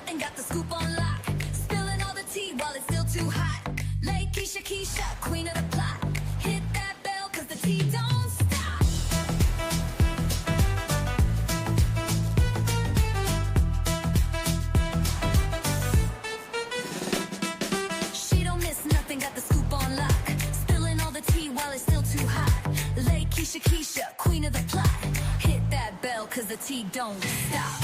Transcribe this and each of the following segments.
nothing, got the scoop on lock. Spilling all the tea while it's still too hot. Lakeyshakeysha, queen of the plot. Hit that bell, cause the tea don't stop. She don't miss nothing, got the scoop on lock. Spilling all the tea while it's still too hot. Lakeyshakeysha, queen of the plot. Hit that bell, cause the tea don't stop.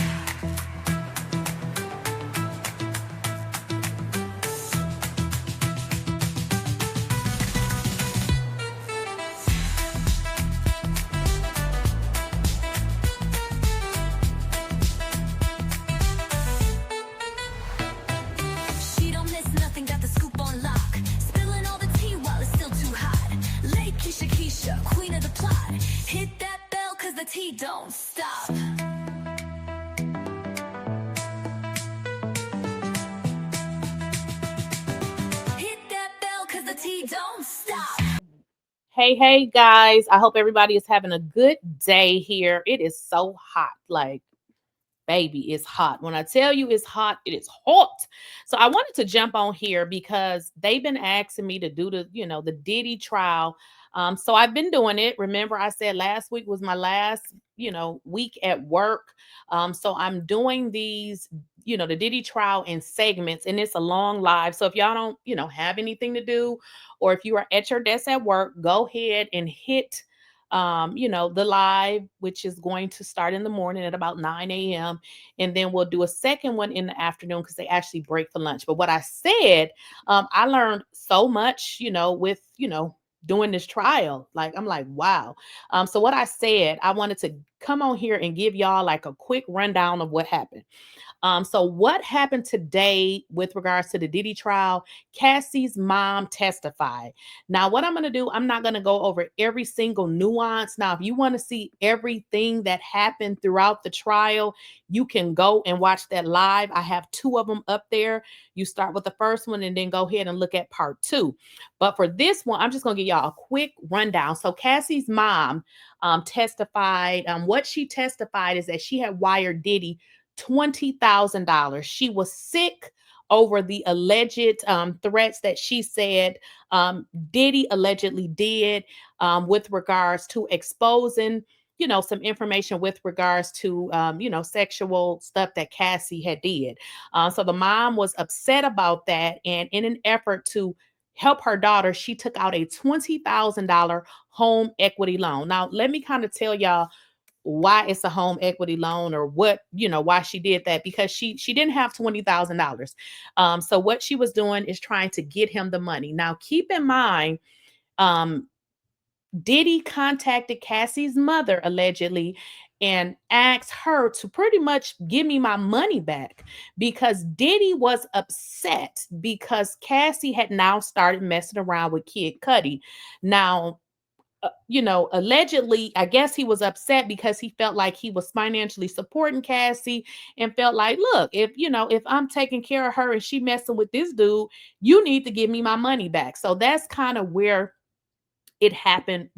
She don't miss nothing, got the scoop on lock. Spilling all the tea while it's still too hot. Lakeyshakeysha, queen of the plot. Hit that bell, cause the tea don't stop. Hit that bell, cause the tea don't stop. Hey guys, I hope everybody is having a good day here. It is so hot, like baby, it's hot. When I tell you it's hot, it is hot. So I wanted to jump on here because they've been asking me to do the Diddy trial. So I've been doing it. Remember, I said last week was my last, week at work. So I'm doing these, the Diddy trial in segments, and it's a long live. So if y'all don't, have anything to do, or if you are at your desk at work, go ahead and hit the live, which is going to start in the morning at about 9 a.m. And then we'll do a second one in the afternoon because they actually break for lunch. But what I said, I learned so much, with, doing this trial. Like, I'm like, wow. So what I said, I wanted to come on here and give y'all like a quick rundown of what happened. So what happened today with regards to the Diddy trial? Cassie's mom testified. Now, what I'm going to do, I'm not going to go over every single nuance. Now, if you want to see everything that happened throughout the trial, you can go and watch that live. I have 2 of them up there. You start with the first one and then go ahead and look at part 2. But for this one, I'm just going to give y'all a quick rundown. So Cassie's mom testified. What she testified is that she had wired Diddy $20,000. She was sick over the alleged threats that she said Diddy allegedly did with regards to exposing, some information with regards to, sexual stuff that Cassie had did. So the mom was upset about that. And in an effort to help her daughter, she took out a $20,000 home equity loan. Now, let me kind of tell y'all why it's a home equity loan, or what, why she did that, because she didn't have $20,000. So what she was doing is trying to get him the money. Now, keep in mind, Diddy contacted Cassie's mother allegedly and asked her to pretty much give me my money back, because Diddy was upset because Cassie had now started messing around with Kid Cudi. Now, allegedly, I guess he was upset because he felt like he was financially supporting Cassie and felt like, look, if I'm taking care of her and she messing with this dude, you need to give me my money back. So that's kind of where it happened,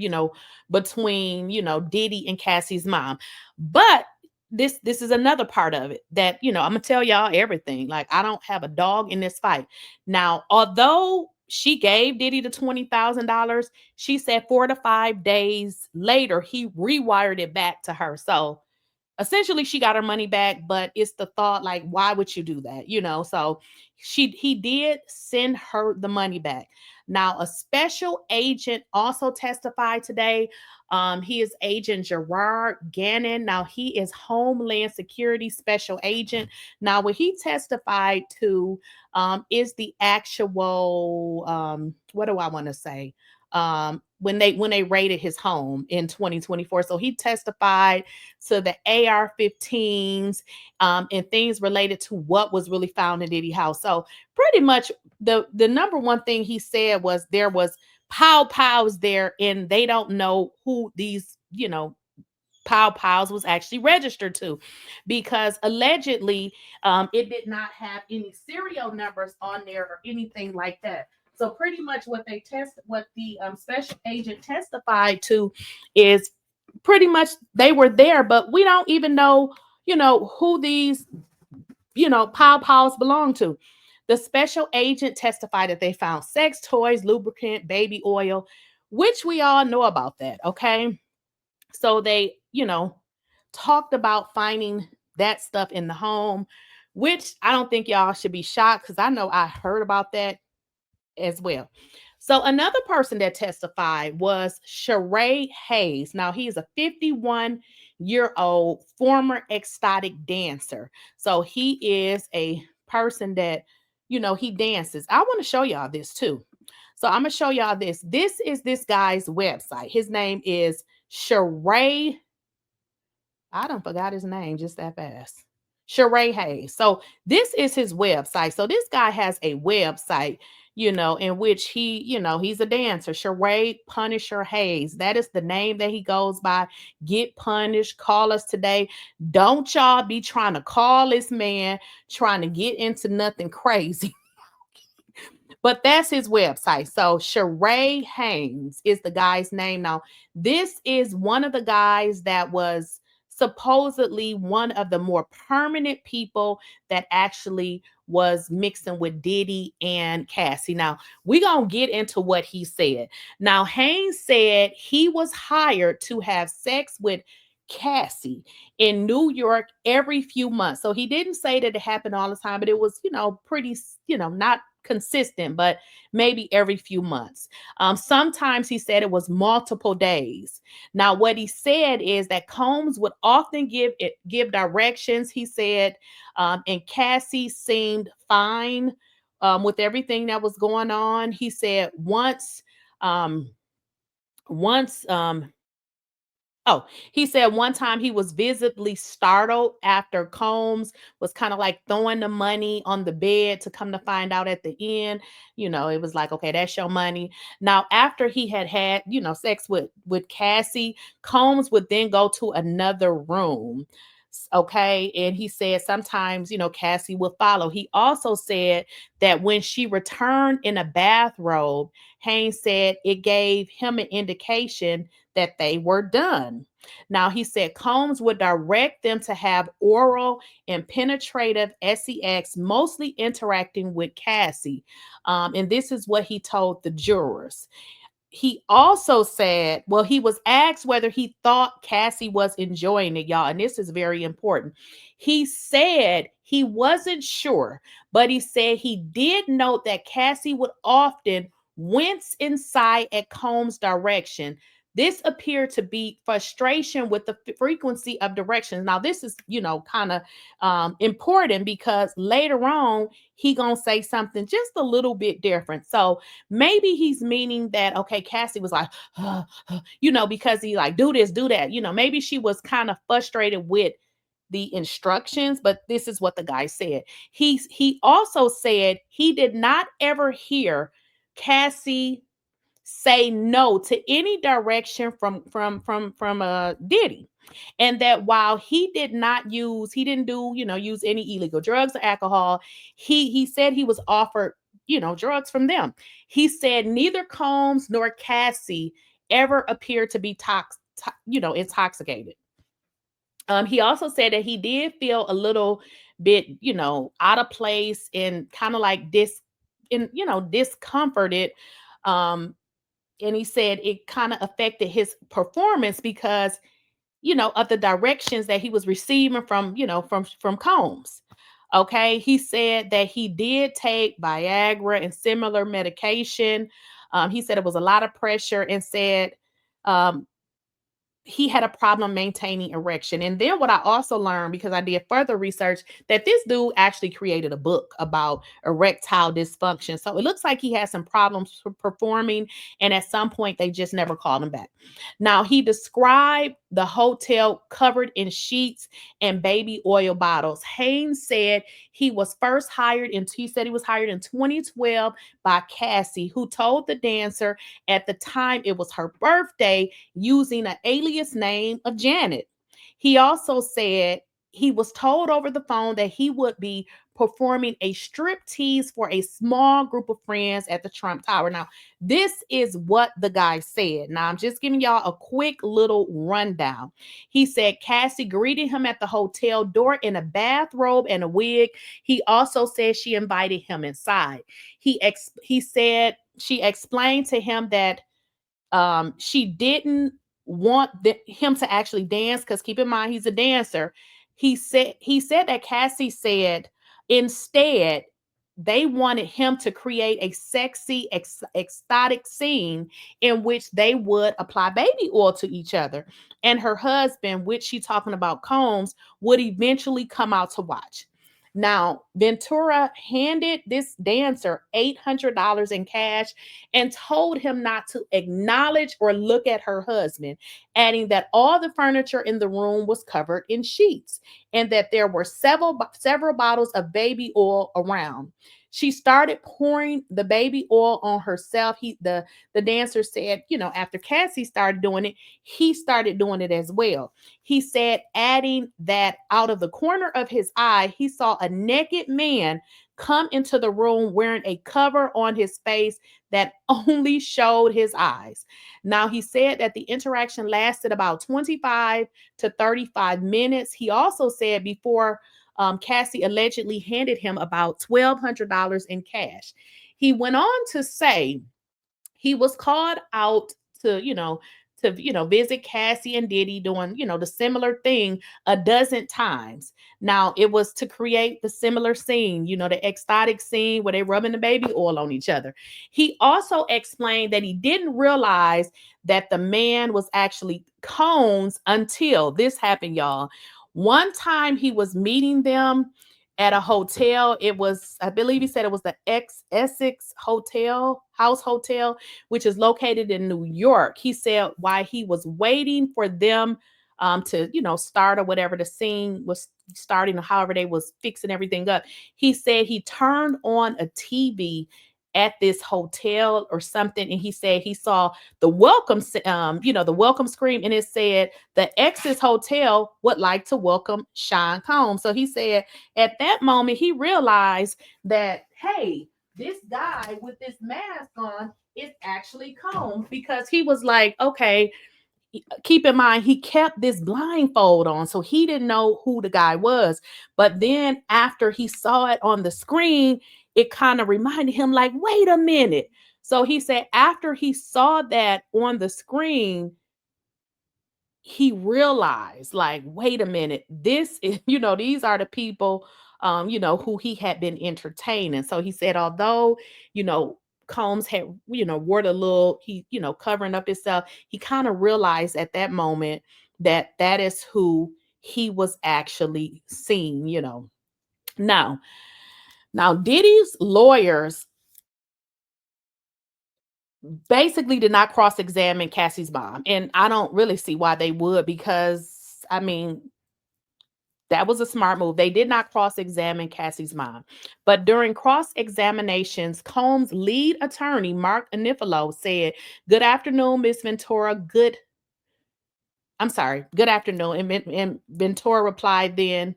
between, Diddy and Cassie's mom. But this is another part of it that, I'm gonna tell y'all everything. Like, I don't have a dog in this fight. Now, although she gave Diddy the $20,000, she said 4 to 5 days later, he rewired it back to her. So essentially she got her money back, but it's the thought, like, why would you do that? So he did send her the money back. Now, a special agent also testified today. He is Agent 𝐬𝐿𝐫𝐿𝐵. Now, he is Homeland Security Special Agent. Now, what he testified to is the actual, what do I want to say? When they raided his home in 2024. So he testified to the AR-15s and things related to what was really found in Diddy house. So pretty much the number one thing he said was there was pows there, and they don't know who these, pows was actually registered to, because allegedly it did not have any serial numbers on there or anything like that. So pretty much what the special agent testified to is pretty much they were there, but we don't even know, who these Pow Pows belong to. The special agent testified that they found sex toys, lubricant, baby oil, which we all know about that. Okay. So they, talked about finding that stuff in the home, which I don't think y'all should be shocked because I know I heard about that as well. So another person that testified was Sheree Hayes. Now he's a 51-year-old former ecstatic dancer. So he is a person that, he dances. I want to show y'all this too. So I'm gonna show y'all this. This is this guy's website. His name is Sheree. I don't forgot his name just that fast. Sheree Hayes. So this is his website. So this guy has a website, in which he, he's a dancer. Sheree Punisher Hayes. That is the name that he goes by. Get punished. Call us today. Don't y'all be trying to call this man, trying to get into nothing crazy. But that's his website. So Sheree Haynes is the guy's name. Now, this is one of the guys that was supposedly one of the more permanent people that actually was mixing with Diddy and Cassie. Now, we're going to get into what he said. Now, Haynes said he was hired to have sex with Cassie in New York every few months. So he didn't say that it happened all the time, but it was, pretty, not consistent, but maybe every few months. Sometimes he said it was multiple days. Now, what he said is that Combs would often give directions. He said, and Cassie seemed fine with everything that was going on. He said um, once Oh, he said one time he was visibly startled after Combs was kind of like throwing the money on the bed, to come to find out at the end, it was like, okay, that's your money. Now, after he had, sex with Cassie, Combs would then go to another room. Okay. And he said sometimes, Cassie would follow. He also said that when she returned in a bathrobe, Haynes said it gave him an indication that they were done. Now, he said Combs would direct them to have oral and penetrative sex, mostly interacting with Cassie. And this is what he told the jurors. He also said, well, he was asked whether he thought Cassie was enjoying it, y'all. And this is very important. He said he wasn't sure, but he said he did note that Cassie would often wince inside at Combs' direction. This appeared to be frustration with the frequency of directions. Now, this is, kind of important because later on, he gonna say something just a little bit different. So maybe he's meaning that, okay, Cassie was like, because he like, do this, do that. Maybe she was kind of frustrated with the instructions, but this is what the guy said. He also said he did not ever hear Cassie say no to any direction from Diddy. And that while he didn't do, use any illegal drugs or alcohol, he said he was offered, drugs from them. He said neither Combs nor Cassie ever appeared to be intoxicated. He also said that he did feel a little bit, out of place and kind of like discomforted. And he said it kind of affected his performance because, of the directions that he was receiving from Combs. Okay. He said that he did take Viagra and similar medication. He said it was a lot of pressure, and said, he had a problem maintaining erection. And then what I also learned, because I did further research, that this dude actually created a book about erectile dysfunction. So it looks like he had some problems performing, and at some point they just never called him back. Now, he described the hotel covered in sheets and baby oil bottles. Haynes said he was hired in 2012 by Cassie, who told the dancer at the time it was her birthday, using an alias name of Janet. He also said he was told over the phone that he would be performing a strip tease for a small group of friends at the Trump Tower. Now, this is what the guy said. Now, I'm just giving y'all a quick little rundown. He said Cassie greeted him at the hotel door in a bathrobe and a wig. He also said she invited him inside. He said she explained to him that she didn't want him to actually dance, because keep in mind he's a dancer. He said that Cassie said instead they wanted him to create a sexy ecstatic scene in which they would apply baby oil to each other, and her husband, which she talking about Combs, would eventually come out to watch. Now, Ventura handed this dancer $800 in cash and told him not to acknowledge or look at her husband, adding that all the furniture in the room was covered in sheets and that there were several bottles of baby oil around. She started pouring the baby oil on herself. The dancer said, after Cassie started doing it, he started doing it as well. He said, adding that out of the corner of his eye, he saw a naked man come into the room wearing a cover on his face that only showed his eyes. Now, he said that the interaction lasted about 25 to 35 minutes. He also said before Cassie allegedly handed him about $1,200 in cash. He went on to say he was called out to, visit Cassie and Diddy doing, the similar thing a dozen times. Now, it was to create the similar scene, the ecstatic scene where they rubbing the baby oil on each other. He also explained that he didn't realize that the man was actually Combs until this happened, y'all. One time he was meeting them at a hotel. It was, I believe he said it was the Essex House Hotel, which is located in New York. He said while he was waiting for them to, start or whatever the scene was starting or however they was fixing everything up, he said he turned on a TV at this hotel or something, and he said he saw the welcome screen, and it said the X's Hotel would like to welcome Sean Combs. So he said at that moment he realized that, hey, this guy with this mask on is actually Combs, because he was like, okay, keep in mind he kept this blindfold on, so he didn't know who the guy was. But then after he saw it on the screen, it kind of reminded him like, wait a minute. So he said after he saw that on the screen, he realized like, wait a minute, this is, these are the people who he had been entertaining. So he said although Combs had wore the little, he covering up himself, he kind of realized at that moment that that is who he was actually seeing. Now Diddy's lawyers basically did not cross-examine Cassie's mom, and I don't really see why they would, because I mean that was a smart move. They did not cross-examine Cassie's mom. But during cross-examinations, Combs' lead attorney, Mark Anifilo, said, good afternoon, Miss Ventura. Good afternoon. And Ventura replied then,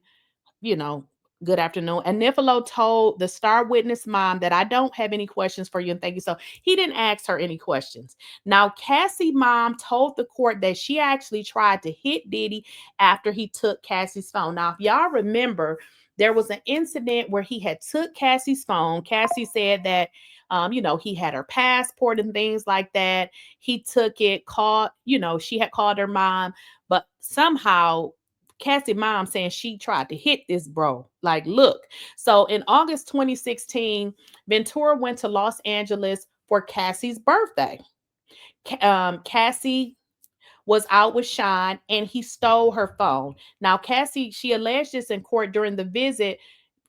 good afternoon. And Nifilo told the star witness mom that I don't have any questions for you and thank you. So he didn't ask her any questions. Now, Cassie mom told the court that she actually tried to hit Diddy after he took Cassie's phone. Now, if y'all remember, there was an incident where he had took Cassie's phone. Cassie said that he had her passport and things like that. He took it, she had called her mom, but somehow Cassie mom saying she tried to hit this bro. Like, look. So in August 2016, Ventura went to Los Angeles for Cassie's birthday. Cassie was out with Sean and he stole her phone. Now, Cassie, she alleged this in court during the visit.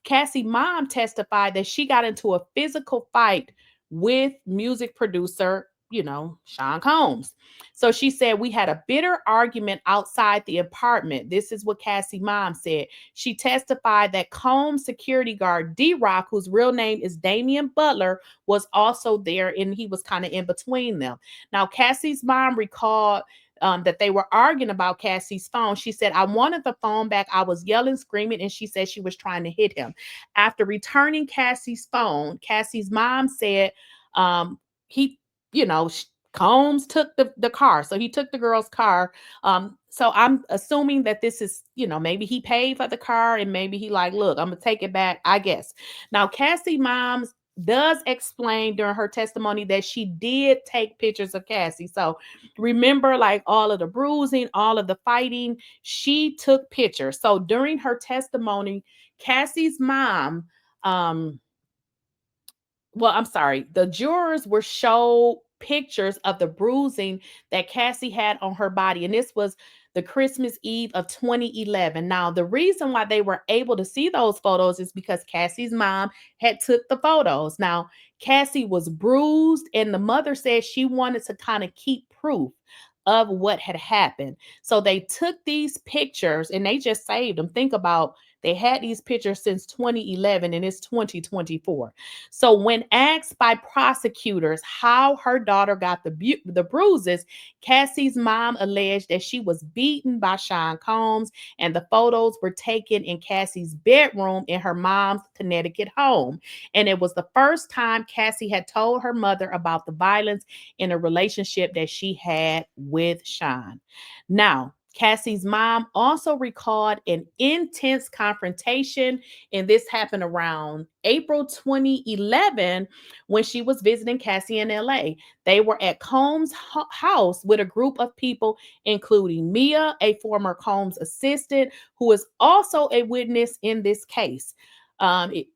Cassie mom testified that she got into a physical fight with music producer, Sean Combs. So she said, we had a bitter argument outside the apartment. This is what Cassie mom said. She testified that Combs security guard D-Rock, whose real name is Damian Butler, was also there, and he was kind of in between them. Now, Cassie's mom recalled that they were arguing about Cassie's phone. She said, I wanted the phone back. I was yelling, screaming, and she said she was trying to hit him. After returning Cassie's phone, Cassie's mom said he, Combs took the car. So he took the girl's car. So I'm assuming that this is, maybe he paid for the car and maybe he like, look, I'm gonna take it back, I guess. Now, Cassie moms does explain during her testimony that she did take pictures of Cassie. So remember, like all of the bruising, all of the fighting, she took pictures. So during her testimony, Cassie's mom, I'm sorry, the jurors were showed pictures of the bruising that Cassie had on her body. And this was the Christmas Eve of 2011. Now, the reason why they were able to see those photos is because Cassie's mom had took the photos. Now, Cassie was bruised, and the mother said she wanted to kind of keep proof of what had happened. So they took these pictures and they just saved them. Think about, they had these pictures since 2011 and it's 2024. So when asked by prosecutors how her daughter got the bruises, Cassie's mom alleged that she was beaten by Sean Combs, and the photos were taken in Cassie's bedroom in her mom's Connecticut home. And it was the first time Cassie had told her mother about the violence in a relationship that she had with Sean. Now, Cassie's mom also recalled an intense confrontation, and this happened around April 2011 when she was visiting Cassie in LA. They were at Combs' house with a group of people, including Mia, a former Combs assistant, who is also a witness in this case.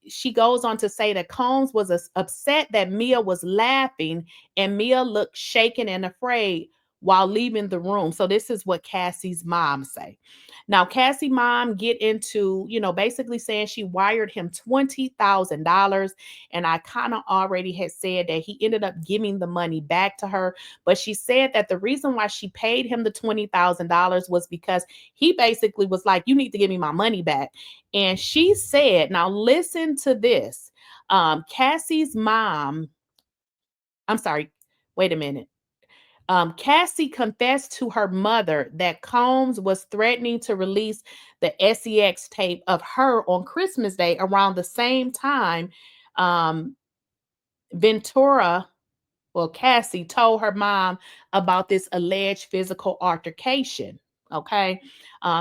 She goes on to say that Combs was upset that Mia was laughing, and Mia looked shaken and afraid while leaving the room. So this is what Cassie's mom say. Now, Cassie's mom get into, basically saying she wired him $20,000. And I kind of already had said that he ended up giving the money back to her. But she said that the reason why she paid him the $20,000 was because he basically was like, you need to give me my money back. And she said, now listen to this. Cassie's mom, I'm sorry, wait a minute. Cassie confessed to her mother that Combs was threatening to release the sex tape of her on Christmas Day around the same time Cassie told her mom about this alleged physical altercation. Okay.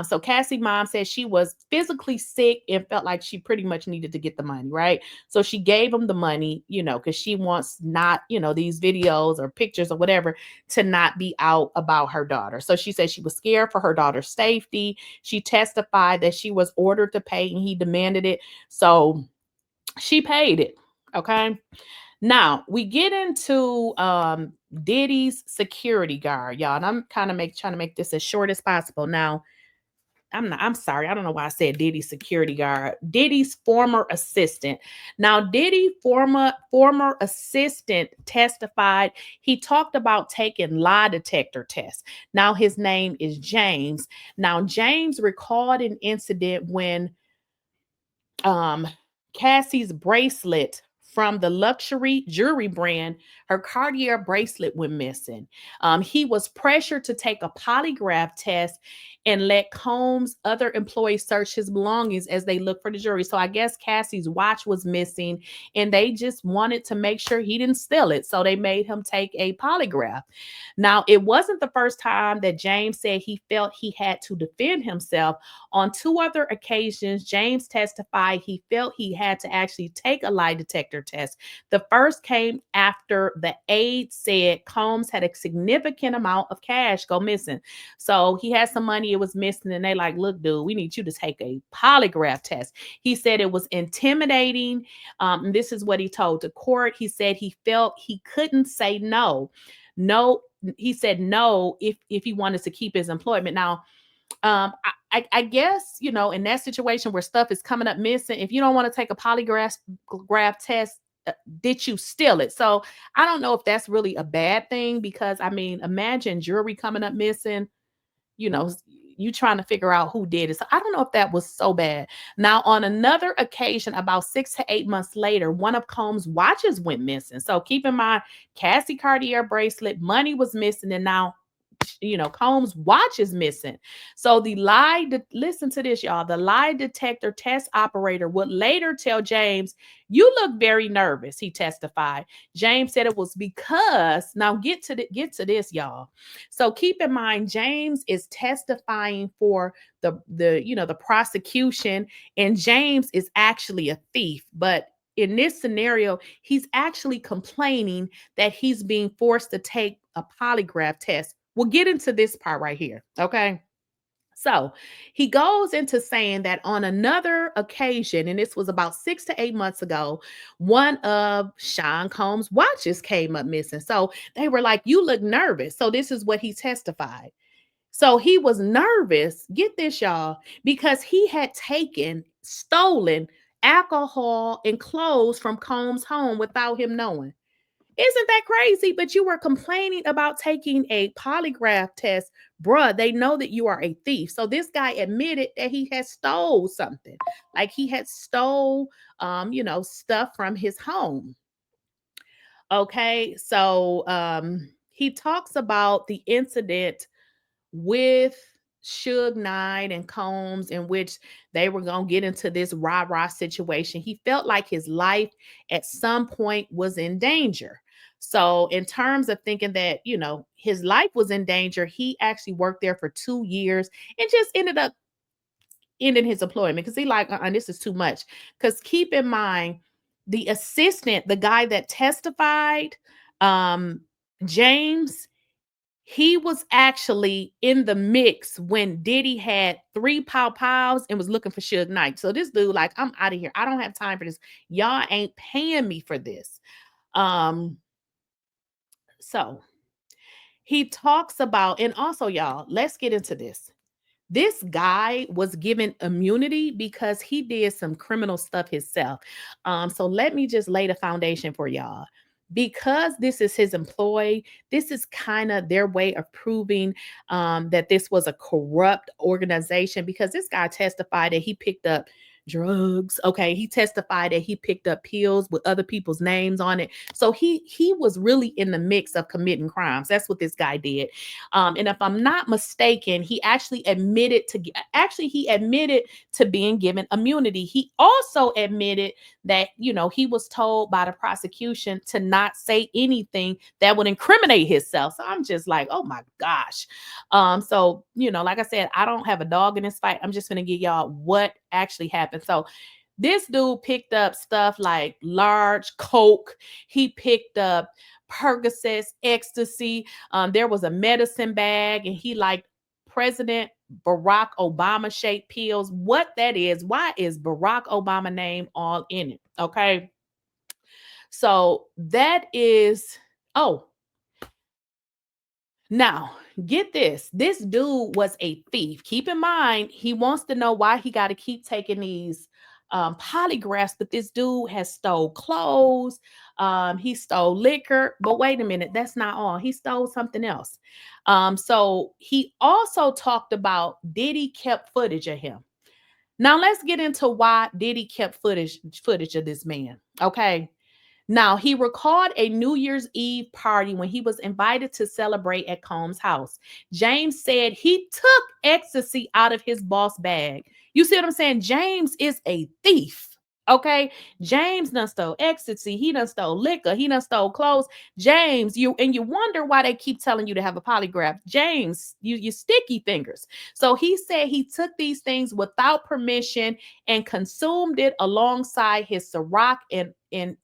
So Cassie's mom said she was physically sick and felt like she pretty much needed to get the money, right? So she gave him the money, because she wants not, these videos or pictures or whatever to not be out about her daughter. So she said she was scared for her daughter's safety. She testified that she was ordered to pay and he demanded it. So she paid it. Okay. Now we get into Diddy's security guard, y'all. And I'm kind of trying to make this as short as possible. Now, I'm sorry. I don't know why I said Diddy's security guard. Diddy's former assistant. Now, Diddy's former assistant testified. He talked about taking lie detector tests. Now, his name is James. Now, James recalled an incident when Cassie's bracelet from the luxury jewelry brand, her Cartier bracelet went missing. He was pressured to take a polygraph test and let Combs' other employees search his belongings as they looked for the jewelry. So I guess Cassie's watch was missing and they just wanted to make sure he didn't steal it. So they made him take a polygraph. Now, it wasn't the first time that James said he felt he had to defend himself. On two other occasions, James testified he felt he had to actually take a lie detector test. The first came after the aide said Combs had a significant amount of cash go missing. So he had some money, it was missing, and they like, look, dude, we need you to take a polygraph test. He said it was intimidating. And this is what he told the court. He said he felt he couldn't say no. No, he said no if he wanted to keep his employment. Now, I guess, in that situation where stuff is coming up missing, if you don't want to take a polygraph test, did you steal it? So I don't know if that's really a bad thing, because imagine jewelry coming up missing, you trying to figure out who did it. So I don't know if that was so bad. Now, on another occasion, about 6 to 8 months later, one of Combs' watches went missing. So keep in mind, Cassie Cartier bracelet, money was missing, and now Combs' watch is missing. So listen to this, y'all. The lie detector test operator would later tell James, "You look very nervous," he testified. James said it was because, now get to this, y'all. So keep in mind, James is testifying for the prosecution, and James is actually a thief. But in this scenario, he's actually complaining that he's being forced to take a polygraph test. We'll get into this part right here. Okay. So he goes into saying that on another occasion, and this was about 6 to 8 months ago, one of Sean Combs' watches came up missing. So they were like, "You look nervous." So this is what he testified. So he was nervous, get this, y'all, because he had stolen alcohol and clothes from Combs' home without him knowing. Isn't that crazy? But you were complaining about taking a polygraph test. Bruh, they know that you are a thief. So this guy admitted that he had stole something. Like he had stole stuff from his home. Okay. So he talks about the incident with Suge Knight and Combs, in which they were going to get into this rah-rah situation. He felt like his life at some point was in danger. So in terms of thinking that, his life was in danger, he actually worked there for 2 years and just ended up ending his employment because he like, this is too much. Because keep in mind, the assistant, the guy that testified, James, he was actually in the mix when Diddy had 3 pow-pows and was looking for Suge Knight. So this dude, like, "I'm out of here. I don't have time for this. Y'all ain't paying me for this." So he talks about, and also, y'all, let's get into this. This guy was given immunity because he did some criminal stuff himself. So let me just lay the foundation for y'all. Because this is his employee, this is kind of their way of proving that this was a corrupt organization, because this guy testified that he picked up drugs. Okay, he testified that he picked up pills with other people's names on it. So he was really in the mix of committing crimes. That's what this guy did. And if I'm not mistaken, he admitted to being given immunity. He also admitted that, he was told by the prosecution to not say anything that would incriminate himself. So I'm just like, oh my gosh. So, like I said, I don't have a dog in this fight. I'm just going to give y'all what actually happened. So this dude picked up stuff like large coke. He picked up Percocets, ecstasy. There was a medicine bag, and he liked President Barack Obama shaped pills. What that is, why is Barack Obama name all in it? Okay. So that is, now get this. This dude was a thief. Keep in mind, he wants to know why he got to keep taking these polygraphs, but this dude has stole clothes. He stole liquor, but wait a minute, that's not all. He stole something else. So he also talked about Diddy kept footage of him. Now let's get into why Diddy kept footage of this man. Okay. Now, he recalled a New Year's Eve party when he was invited to celebrate at Combs' house. James said he took ecstasy out of his boss bag. You see what I'm saying? James is a thief. Okay, James done stole ecstasy. He done stole liquor. He done stole clothes. James, you wonder why they keep telling you to have a polygraph. James, you sticky fingers. So he said he took these things without permission and consumed it alongside his Ciroc and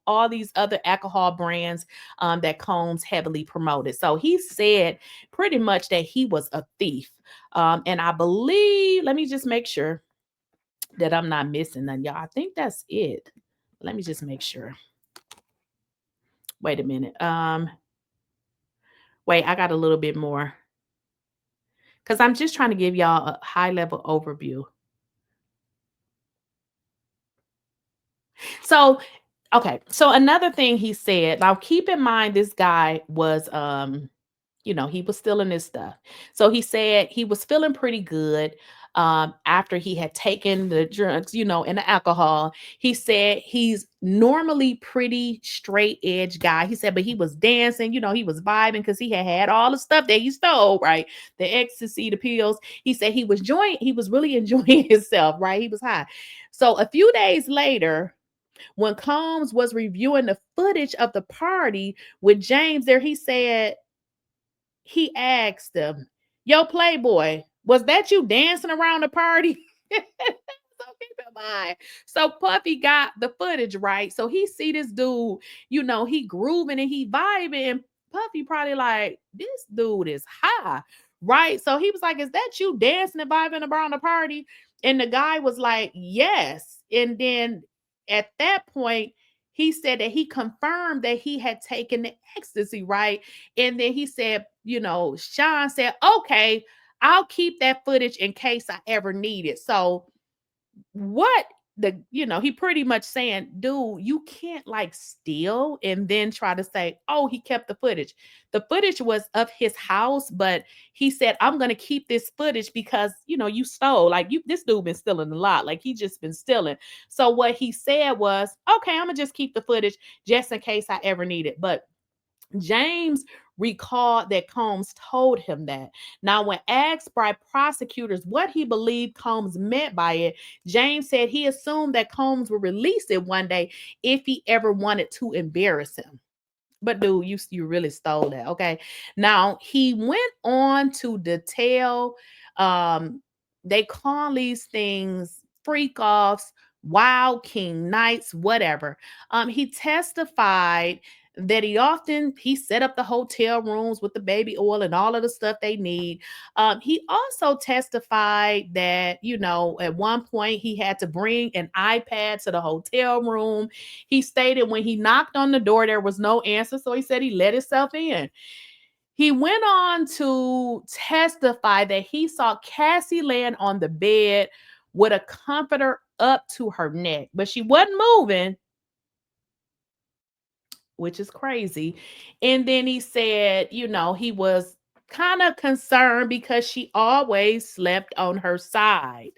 all these other alcohol brands that Combs heavily promoted. So he said pretty much that he was a thief. And I believe, let me just make sure that I'm not missing none, y'all. I think that's it. Let me just make sure. Wait a minute. Wait, I got a little bit more, because I'm just trying to give y'all a high level overview. So, okay. So another thing he said, now keep in mind, this guy was, he was stealing this stuff. So he said he was feeling pretty good. after he had taken the drugs, and the alcohol. He said he's normally pretty straight edge guy. He said, but he was dancing, he was vibing because he had all the stuff that he stole, right? The ecstasy, the pills. He said he was really enjoying himself, right? He was high. So a few days later, when Combs was reviewing the footage of the party with James there, he asked him, "Yo, Playboy, was that you dancing around the party?" So keep in mind. So Puffy got the footage, right? So he see this dude, he grooving and he vibing. And Puffy probably like, this dude is high, right? So he was like, "Is that you dancing and vibing around the party?" And the guy was like, "Yes." And then at that point, he said that he confirmed that he had taken the ecstasy, right? And then he said, Sean said, "Okay, I'll keep that footage in case I ever need it." So what he pretty much saying, dude, you can't like steal and then try to say, "Oh, he kept the footage." The footage was of his house, but he said, "I'm gonna keep this footage because you stole. Like this dude been stealing a lot. Like he just been stealing." So what he said was, "Okay, I'm gonna just keep the footage just in case I ever need it." But James recalled that Combs told him that. Now, when asked by prosecutors what he believed Combs meant by it, James said he assumed that Combs would release it one day if he ever wanted to embarrass him. But dude, you really stole that. Okay. Now he went on to detail, um, they call these things freak offs, wild king nights, whatever. He testified that he set up the hotel rooms with the baby oil and all of the stuff they need. He also testified that, at one point he had to bring an iPad to the hotel room. He stated when he knocked on the door, there was no answer. So he said he let himself in. He went on to testify that he saw Cassie laying on the bed with a comforter up to her neck, but she wasn't moving, which is crazy. And then he said, he was kind of concerned because she always slept on her side.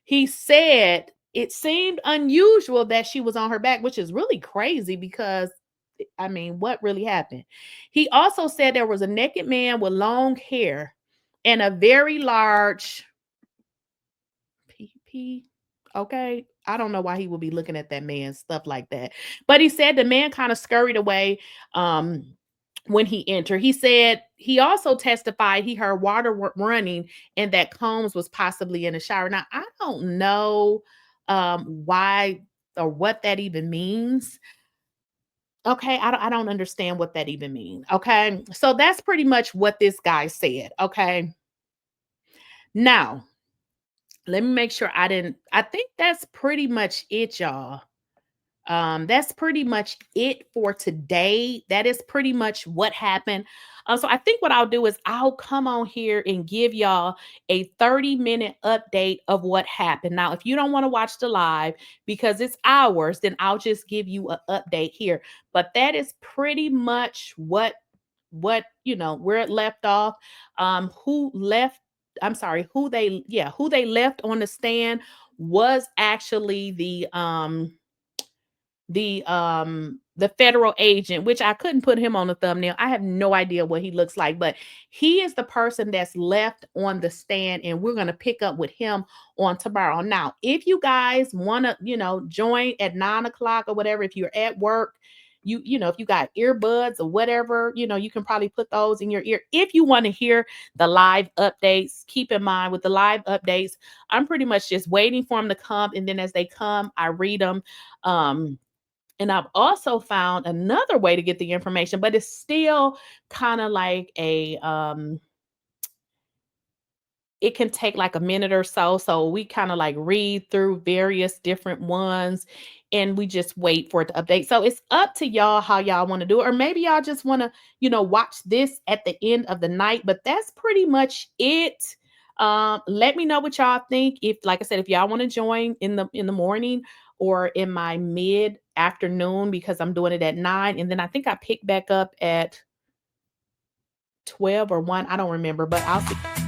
He said it seemed unusual that she was on her back, which is really crazy because, I mean, what really happened? He also said there was a naked man with long hair and a very large PP. Okay. I don't know why he would be looking at that man, stuff like that. But he said the man kind of scurried away when he entered. He said he also testified he heard water running and that Combs was possibly in the shower. Now, I don't know why or what that even means. Okay, I don't understand what that even means. Okay, so that's pretty much what this guy said. Okay, now let me make sure I think that's pretty much it, y'all. That's pretty much it for today. That is pretty much what happened. So I think what I'll do is I'll come on here and give y'all a 30-minute update of what happened. Now, if you don't want to watch the live because it's hours, then I'll just give you an update here. But that is pretty much what where it left off. Who left? I'm sorry, who they left on the stand was actually the federal agent, which I couldn't put him on the thumbnail. I have no idea what he looks like, but he is the person that's left on the stand, and we're going to pick up with him on tomorrow. Now, if you guys want to join at 9 o'clock or whatever, if you're at work, if you got earbuds or whatever, you can probably put those in your ear. If you want to hear the live updates, keep in mind with the live updates, I'm pretty much just waiting for them to come, and then as they come, I read them. And I've also found another way to get the information, but it's still kind of like it can take like a minute or so. So we kind of like read through various different ones and we just wait for it to update. So it's up to y'all how y'all want to do it. Or maybe y'all just want to, watch this at the end of the night, but that's pretty much it. Let me know what y'all think. If, like I said, if y'all want to join in the morning or in my mid afternoon, because I'm doing it at 9. And then I think I pick back up at 12 or 1. I don't remember, but I'll see.